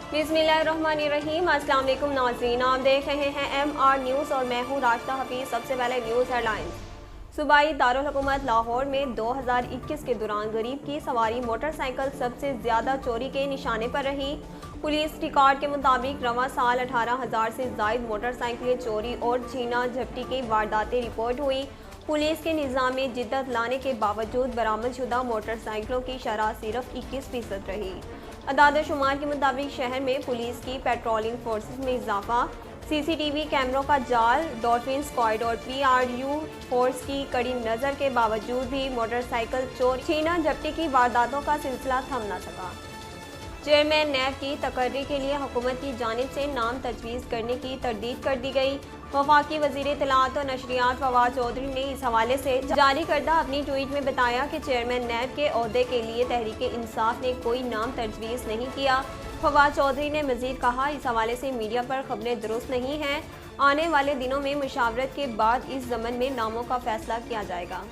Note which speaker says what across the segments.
Speaker 1: बिस्मिल्लाहिर्रहमानिर्रहीम। अस्सलाम वालेकुम नाज़रीन, आप देख रहे हैं MR न्यूज़ और मैं हूँ राशिदा हफीज़। सबसे पहले न्यूज़ हेडलाइंस। सूबाई दारुल हुकूमत लाहौर में 2021 के दौरान गरीब की सवारी मोटरसाइकिल सबसे ज़्यादा चोरी के निशाने पर रही। पुलिस रिकॉर्ड के मुताबिक रवां साल 18,000 से ज़ायद मोटरसाइकिलें चोरी और छीना झपटी की वारदातें रिपोर्ट हुई। पुलिस के निज़ाम में जिद्दत लाने के बावजूद बरामद शुदा मोटरसाइकिलों की शरह सिर्फ 21% रही। अदाद शुमार के मुताबिक शहर में पुलिस की पेट्रोलिंग फोर्सेस में इजाफा, CCTV कैमरों का जाल, डॉल्फिन स्क्वाड और PRU फोर्स की कड़ी नज़र के बावजूद भी मोटरसाइकिल चोर छीना झपटी की वारदातों का सिलसिला थम न सका। चेयरमैन नैब की तकर्री के लिए हुकूमत की जानिब से नाम तजवीज़ करने की तरदीद कर दी गई। वफाकी वज़ीर इत्तलाआत और नशरियात फवाद चौधरी ने इस हवाले से जारी करदा अपनी ट्वीट में बताया कि चेयरमैन नैब के ओहदे के लिए तहरीक इंसाफ ने कोई नाम तजवीज़ नहीं किया। फवाद चौधरी ने मज़ीद कहा, इस हवाले से मीडिया पर खबरें दुरुस्त नहीं हैं। आने वाले दिनों में मुशावरत के बाद इस ज़मन में नामों का फैसला किया जाएगा।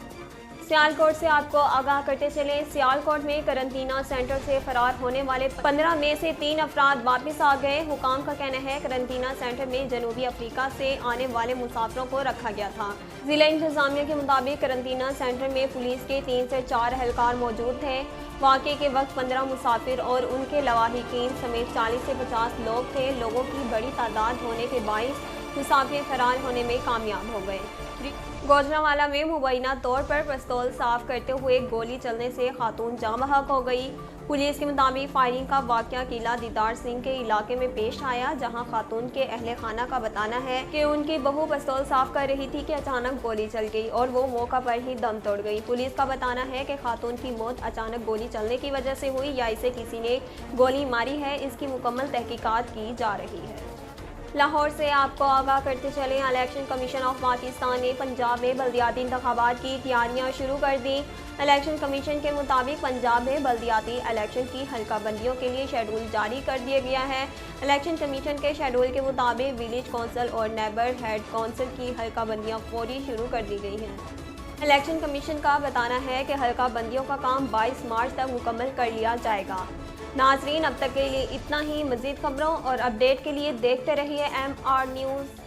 Speaker 1: सियालकोट से आपको आगाह करते चले, सियालकोट में करंतना सेंटर से फरार होने वाले 15 में से 3 अफराद वापस आ गए। हुकाम का कहना है करंतना सेंटर में जनूबी अफ्रीका से आने वाले मुसाफिरों को रखा गया था। जिला इंतजामिया के मुताबिक करंतना सेंटर में पुलिस के 3 से 4 एहलकार मौजूद थे। वाक़े के वक्त 15 मुसाफिर और उनके लवाहिकीन समेत 40 से 50 लोग थे। लोगों की बड़ी तादाद होने के बाइस मुसाफिर फरार होने में कामयाब हो गए। गुजरांवाला में मुबैना तौर पर पिस्तौल साफ करते हुए गोली चलने से खातून जाँ बहक हो गई। पुलिस के मुताबिक फायरिंग का वाक़या किला दीदार सिंह के इलाके में पेश आया, जहां खातून के अहले खाना का बताना है कि उनकी बहू पिस्तौल साफ कर रही थी कि अचानक गोली चल गई और वो मौका पर ही दम तोड़ गई। पुलिस का बताना है कि खातून की मौत अचानक गोली चलने की वजह से हुई या इसे किसी ने गोली मारी है, इसकी मुकम्मल तहकीकात की जा रही है। लाहौर से आपको आगाह करते चले, इलेक्शन कमीशन ऑफ पाकिस्तान ने पंजाब में बल्दियाती इंतखाबात की तैयारियां शुरू कर दी। इलेक्शन कमीशन के मुताबिक पंजाब में बल्दियाती इलेक्शन की हल्का बंदियों के लिए शेड्यूल जारी कर दिया गया है। इलेक्शन कमीशन के शेड्यूल के मुताबिक विलेज कौंसिल और नेबर हेड कौंसिल की हल्का बंदियाँ फौरी शुरू कर दी गई हैं। इलेक्शन कमीशन का बताना है कि हल्का बंदियों का काम 22 मार्च तक मुकम्मल कर लिया जाएगा। नाजरीन, अब तक के लिए इतना ही। मज़ीद खबरों और अपडेट के लिए देखते रहिए MR न्यूज़।